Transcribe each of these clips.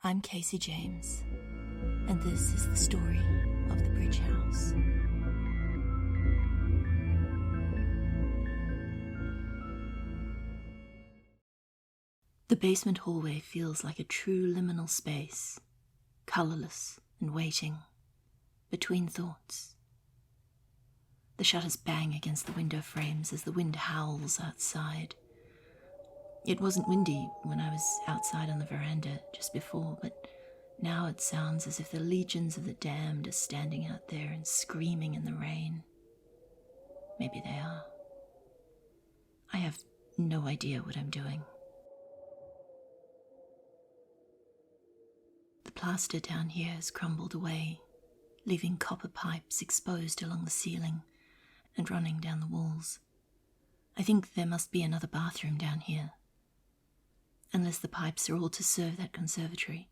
I'm Kasey James, and this is the story of the Bridge House. The basement hallway feels like a true liminal space, colourless and waiting, between thoughts. The shutters bang against the window frames as the wind howls outside. It wasn't windy when I was outside on the veranda just before, but now it sounds as if the legions of the damned are standing out there and screaming in the rain. Maybe they are. I have no idea what I'm doing. The plaster down here has crumbled away, leaving copper pipes exposed along the ceiling and running down the walls. I think there must be another bathroom down here. Unless the pipes are all to serve that conservatory.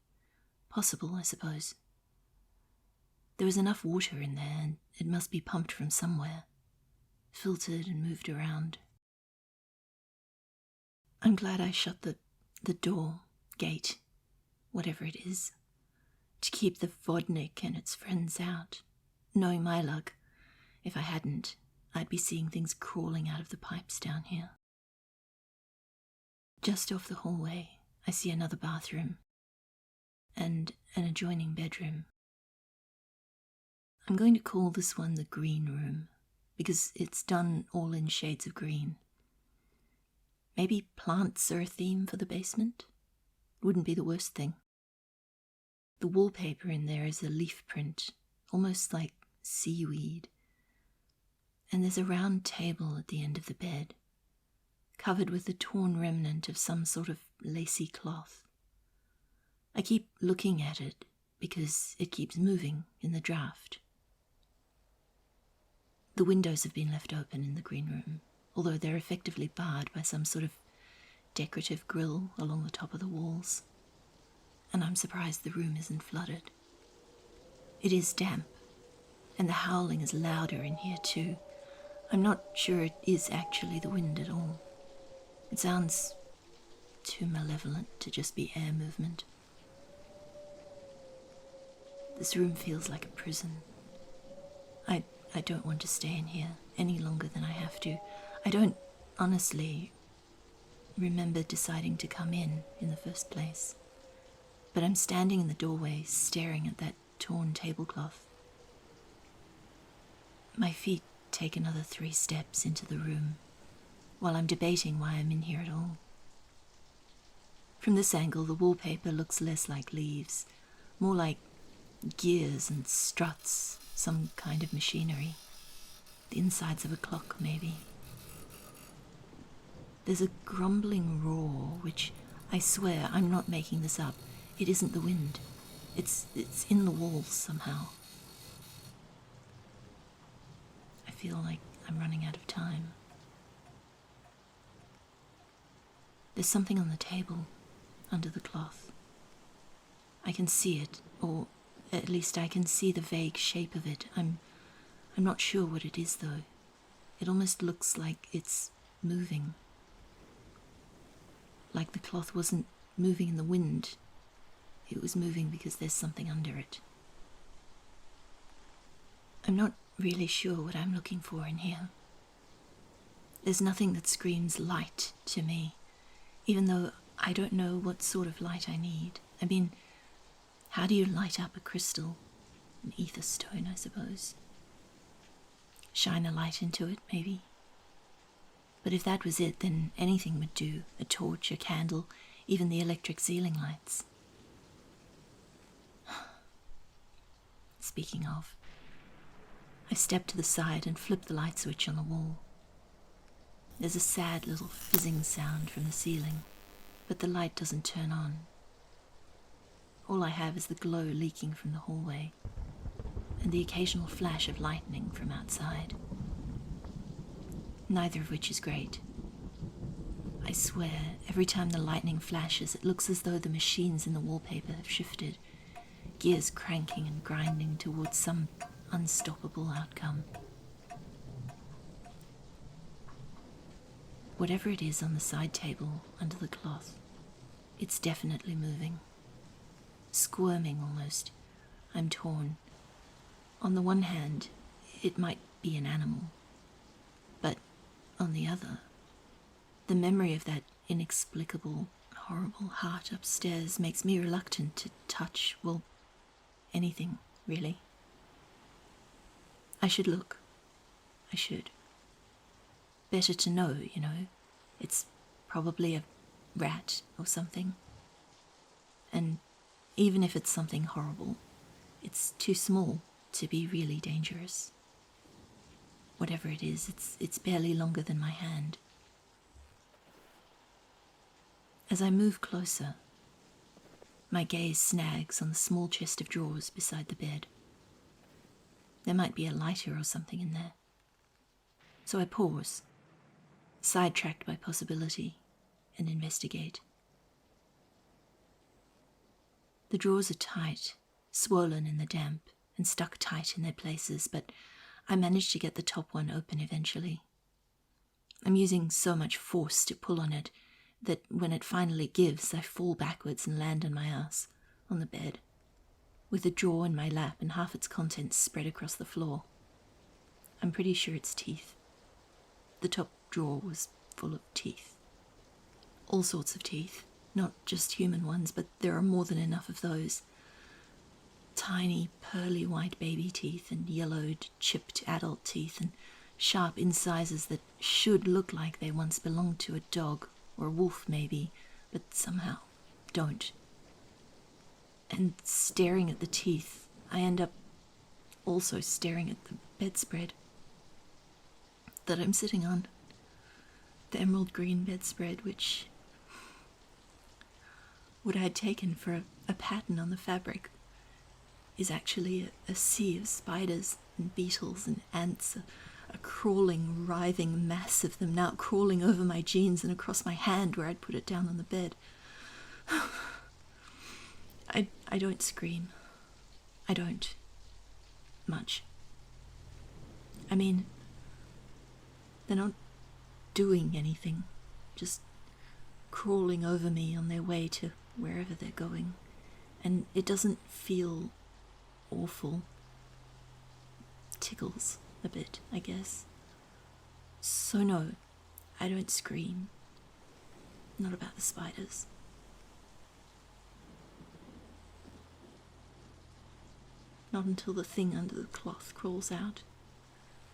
Possible, I suppose. There is enough water in there, and it must be pumped from somewhere, filtered and moved around. I'm glad I shut the door, gate, whatever it is, to keep the vodnik and its friends out. Knowing my luck, if I hadn't, I'd be seeing things crawling out of the pipes down here. Just off the hallway, I see another bathroom and an adjoining bedroom. I'm going to call this one the green room because it's done all in shades of green. Maybe plants are a theme for the basement? Wouldn't be the worst thing. The wallpaper in there is a leaf print, almost like seaweed. And there's a round table at the end of the bed, covered with a torn remnant of some sort of lacy cloth. I keep looking at it because it keeps moving in the draft. The windows have been left open in the green room, although they're effectively barred by some sort of decorative grille along the top of the walls. And I'm surprised the room isn't flooded. It is damp, and the howling is louder in here too. I'm not sure it is actually the wind at all. It sounds too malevolent to just be air movement. This room feels like a prison. I don't want to stay in here any longer than I have to. I don't honestly remember deciding to come in the first place. But I'm standing in the doorway staring at that torn tablecloth. My feet take another 3 steps into the room, while I'm debating why I'm in here at all. From this angle, the wallpaper looks less like leaves, more like gears and struts, some kind of machinery. The insides of a clock, maybe. There's a grumbling roar, which I swear I'm not making this up. It isn't the wind. It's in the walls somehow. I feel like I'm running out of time. There's something on the table, under the cloth. I can see it, or at least I can see the vague shape of it. I'm not sure what it is, though. It almost looks like it's moving. Like the cloth wasn't moving in the wind. It was moving because there's something under it. I'm not really sure what I'm looking for in here. There's nothing that screams light to me, even though I don't know what sort of light I need. I mean, how do you light up a crystal? An ether stone, I suppose. Shine a light into it, maybe. But if that was it, then anything would do. A torch, a candle, even the electric ceiling lights. Speaking of, I step to the side and flip the light switch on the wall. There's a sad little fizzing sound from the ceiling, but the light doesn't turn on. All I have is the glow leaking from the hallway, and the occasional flash of lightning from outside. Neither of which is great. I swear, every time the lightning flashes, it looks as though the machines in the wallpaper have shifted, gears cranking and grinding towards some unstoppable outcome. Whatever it is on the side table under the cloth, it's definitely moving. squirming almost. I'm torn. On the one hand, it might be an animal, but on the other, the memory of that inexplicable, horrible heart upstairs makes me reluctant to touch, well, anything, really. I should look. I should. Better to know, you know. It's probably a rat or something. And even if it's something horrible, it's too small to be really dangerous. Whatever it is, it's barely longer than my hand. As I move closer, my gaze snags on the small chest of drawers beside the bed. There might be a lighter or something in there. So I pause, sidetracked by possibility, and investigate. The drawers are tight, swollen in the damp, and stuck tight in their places, but I manage to get the top one open eventually. I'm using so much force to pull on it that when it finally gives, I fall backwards and land on my ass, on the bed, with the drawer in my lap and half its contents spread across the floor. I'm pretty sure it's teeth. The top drawer was full of teeth. All sorts of teeth, not just human ones, but there are more than enough of those. Tiny, pearly white baby teeth and yellowed, chipped adult teeth and sharp incisors that should look like they once belonged to a dog or a wolf maybe, but somehow don't. And staring at the teeth, I end up also staring at the bedspread that I'm sitting on. The emerald green bedspread, which what I had taken for a pattern on the fabric is actually a sea of spiders and beetles and ants, a crawling, writhing mass of them now crawling over my jeans and across my hand where I'd put it down on the bed. I don't scream. I don't. Much. I mean, they're not doing anything, just crawling over me on their way to wherever they're going, and it doesn't feel awful. Tickles a bit, I guess. So no, I don't scream. Not about the spiders. Not until the thing under the cloth crawls out,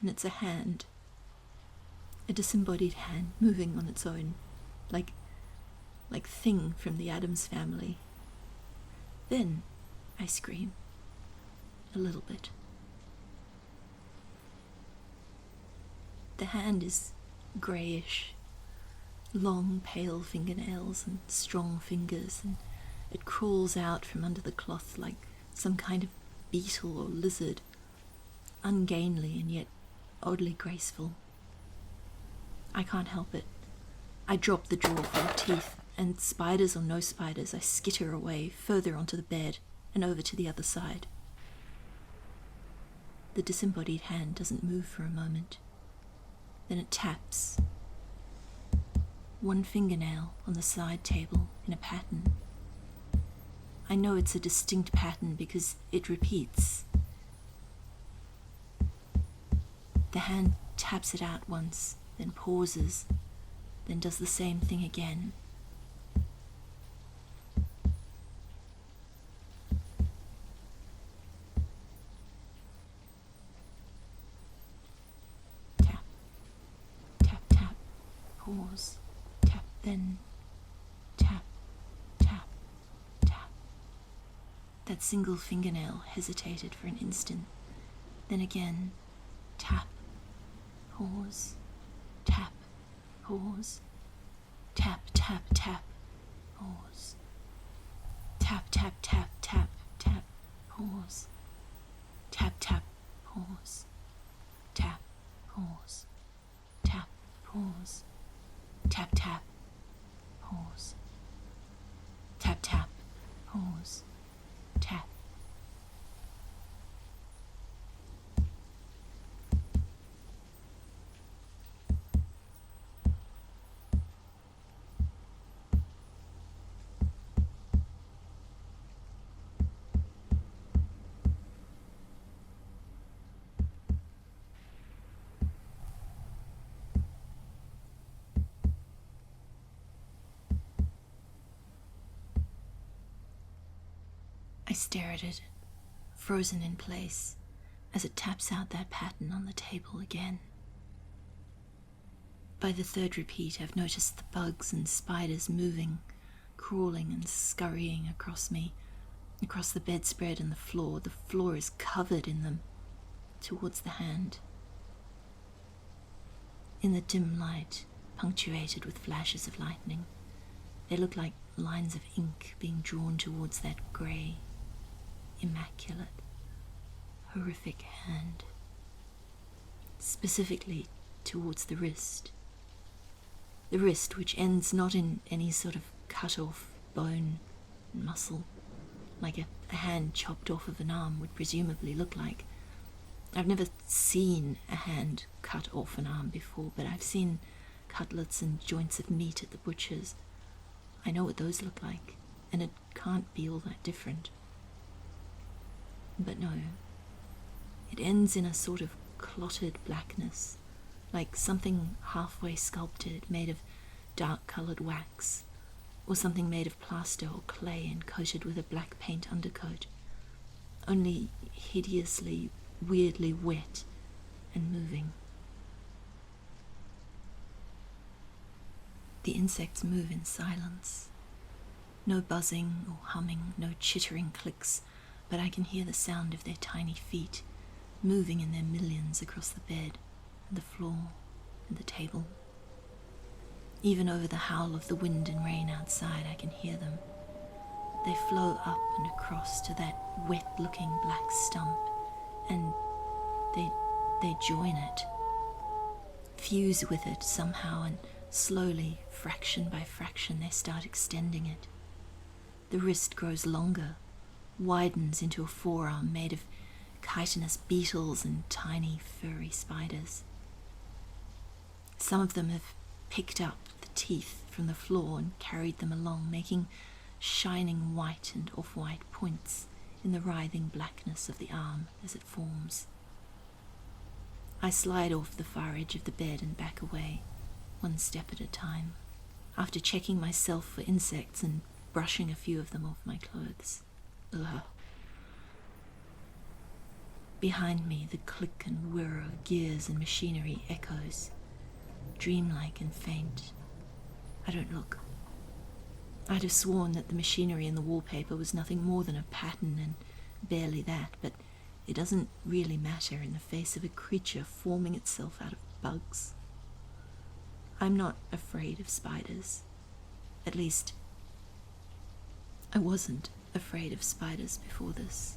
and it's a hand. A disembodied hand moving on its own, like Thing from the Addams Family. Then I scream. A little bit. The hand is greyish, long pale fingernails and strong fingers, and it crawls out from under the cloth like some kind of beetle or lizard, ungainly and yet oddly graceful. I can't help it. I drop the drawer full of teeth, and spiders or no spiders, I skitter away further onto the bed and over to the other side. The disembodied hand doesn't move for a moment. Then it taps. One fingernail on the side table in a pattern. I know it's a distinct pattern because it repeats. The hand taps it out once, then pauses, then does the same thing again. Tap, tap, tap, pause, tap, then tap, tap, tap. That single fingernail hesitated for an instant, then again, tap, pause, tap, pause, tap, tap, tap, pause, tap, tap, tap, tap, tap, pause, tap, tap, pause, tap, pause, tap, pause, tap, tap, pause, tap, tap, pause, tap. I stare at it, frozen in place, as it taps out that pattern on the table again. By the third repeat, I've noticed the bugs and spiders moving, crawling and scurrying across me, across the bedspread and the floor. The floor is covered in them, towards the hand. In the dim light, punctuated with flashes of lightning, they look like lines of ink being drawn towards that grey, immaculate, horrific hand. Specifically towards the wrist. The wrist which ends not in any sort of cut-off bone and muscle, like a hand chopped off of an arm would presumably look like. I've never seen a hand cut off an arm before, but I've seen cutlets and joints of meat at the butcher's. I know what those look like, and it can't be all that different. But no, it ends in a sort of clotted blackness, like something halfway sculpted, made of dark-coloured wax, or something made of plaster or clay and coated with a black paint undercoat, only hideously, weirdly wet and moving. The insects move in silence. No buzzing or humming, no chittering clicks, but I can hear the sound of their tiny feet moving in their millions across the bed and the floor and the table. Even over the howl of the wind and rain outside, I can hear them. They flow up and across to that wet-looking black stump, and they join it, fuse with it somehow, and slowly, fraction by fraction, they start extending it. The wrist grows longer, widens into a forearm made of chitinous beetles and tiny furry spiders. Some of them have picked up the teeth from the floor and carried them along, making shining white and off-white points in the writhing blackness of the arm as it forms. I slide off the far edge of the bed and back away, one step at a time, after checking myself for insects and brushing a few of them off my clothes. Ugh. Behind me, the click and whir of gears and machinery echoes, dreamlike and faint. I don't look. I'd have sworn that the machinery in the wallpaper was nothing more than a pattern, and barely that, but it doesn't really matter in the face of a creature forming itself out of bugs. I'm not afraid of spiders. At least, I wasn't afraid of spiders before this.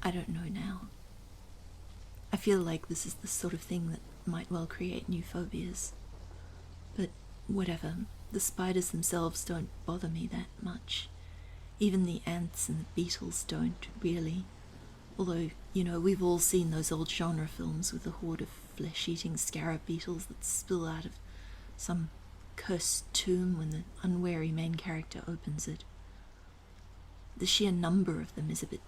I don't know now. I feel like this is the sort of thing that might well create new phobias. But whatever, the spiders themselves don't bother me that much. Even the ants and the beetles don't, really. Although, we've all seen those old genre films with the horde of flesh-eating scarab beetles that spill out of some cursed tomb when the unwary main character opens it. The sheer number of them is a bit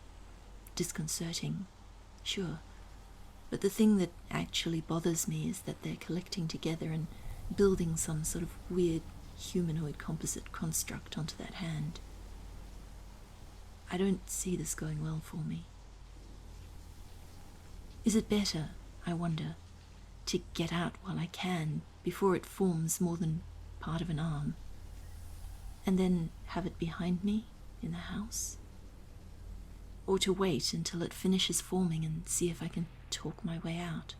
disconcerting, sure, but the thing that actually bothers me is that they're collecting together and building some sort of weird humanoid composite construct onto that hand. I don't see this going well for me. Is it better, I wonder, to get out while I can before it forms more than part of an arm, and then have it behind me in the house? Or to wait until it finishes forming and see if I can talk my way out?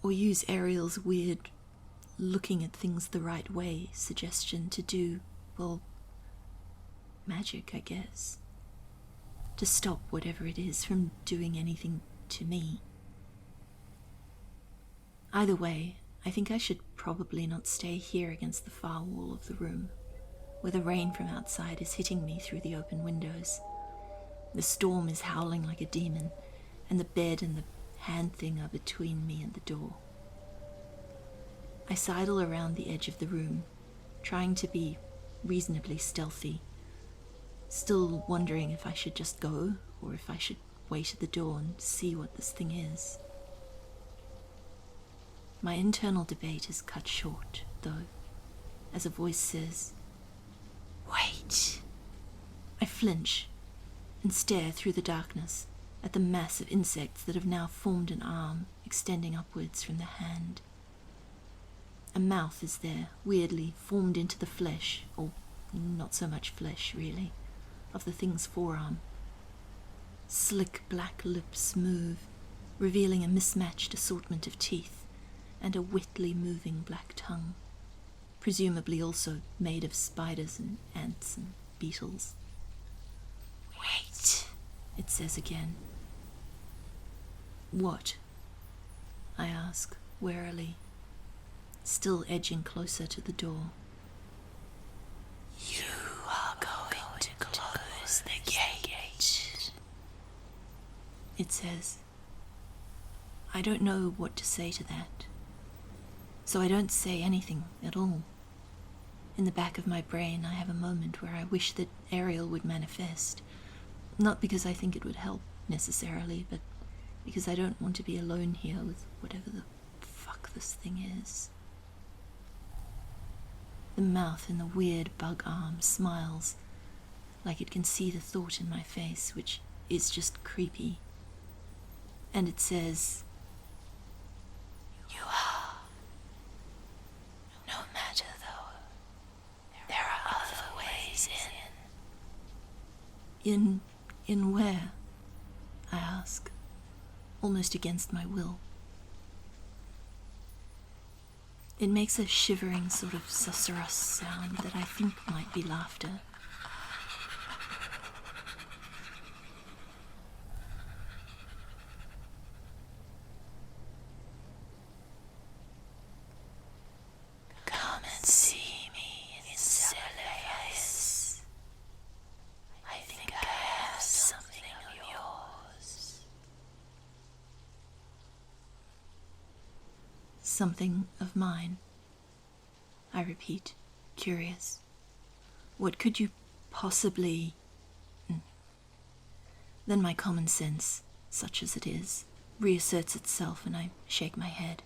Or use Ariel's weird looking at things the right way suggestion to do, well, magic, I guess. To stop whatever it is from doing anything to me. Either way, I think I should probably not stay here against the far wall of the room, where the rain from outside is hitting me through the open windows. The storm is howling like a demon, and the bed and the hand thing are between me and the door. I sidle around the edge of the room, trying to be reasonably stealthy, still wondering if I should just go, or if I should wait at the door and see what this thing is. My internal debate is cut short, though, as a voice says, "Wait!" I flinch, and stare through the darkness at the mass of insects that have now formed an arm extending upwards from the hand. A mouth is there, weirdly formed into the flesh, or not so much flesh, really, of the thing's forearm. Slick black lips move, revealing a mismatched assortment of teeth and a wetly moving black tongue, presumably also made of spiders and ants and beetles. "Wait," it says again. "What?" I ask, warily, still edging closer to the door. "You are going to close the gate," it says. I don't know what to say to that, so I don't say anything at all. In the back of my brain, I have a moment where I wish that Ariel would manifest, not because I think it would help necessarily, but because I don't want to be alone here with whatever the fuck this thing is. The mouth in the weird bug arm smiles, like it can see the thought in my face, which is just creepy. And it says, "You are. No matter though, there are other ways in." In where?" I ask, almost against my will. It makes a shivering sort of susurrus sound that I think might be laughter. "Come and see me in Cephalaeus. I think I have something of yours." Something of mine, I repeat, curious. What could you possibly... Then my common sense, such as it is, reasserts itself and I shake my head.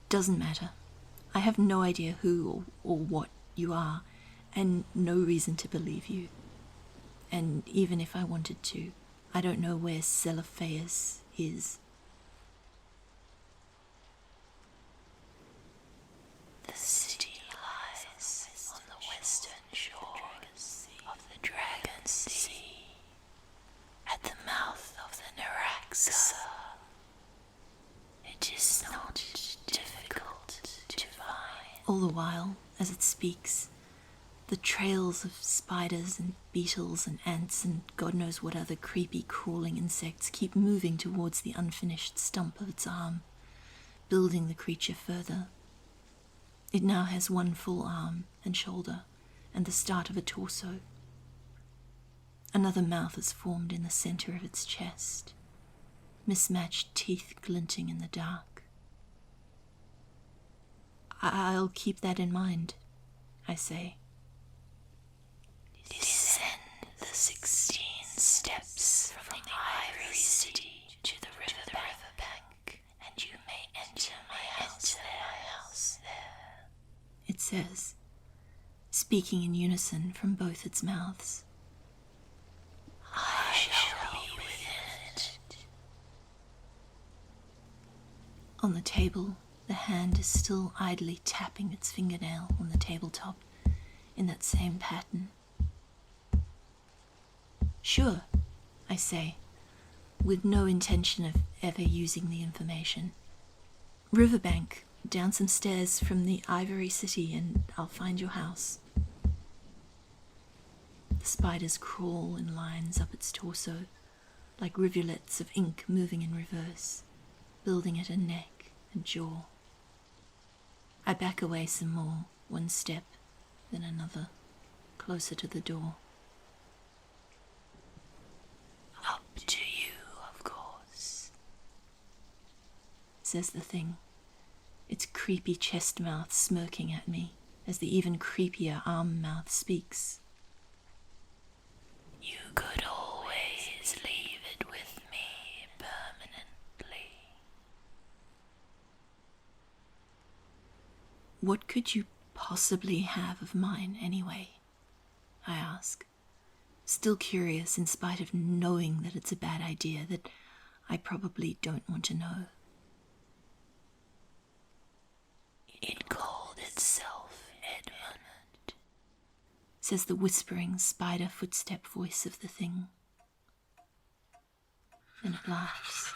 Doesn't matter. I have no idea who or what you are, and no reason to believe you. And even if I wanted to, I don't know where Cephalaeus is. "The city lies on the western shores of the Dragon Sea, at the mouth of the Naraxa. It is not difficult to find." All the while, as it speaks, the trails of spiders and beetles and ants and God knows what other creepy crawling insects keep moving towards the unfinished stump of its arm, building the creature further. It now has one full arm and shoulder, and the start of a torso. Another mouth is formed in the center of its chest, mismatched teeth glinting in the dark. I'll keep that in mind, I say. "Descend the 16 steps from the Ivory City to the river bank, and you may enter my house there," it says, speaking in unison from both its mouths. "I shall be within it." On the table, the hand is still idly tapping its fingernail on the tabletop in that same pattern. "Sure," I say, with no intention of ever using the information. "Riverbank, down some stairs from the Ivory City, and I'll find your house." The spiders crawl in lines up its torso, like rivulets of ink moving in reverse, building at a neck and jaw. I back away some more, one step, then another, closer to the door. "Up to you, of course," says the thing, its creepy chest mouth smirking at me as the even creepier arm mouth speaks. "You could always leave it with me permanently." What could you possibly have of mine, anyway? I ask, still curious in spite of knowing that it's a bad idea, that I probably don't want to know. It called itself Edmund, says the whispering spider footstep voice of the thing. Then it laughs.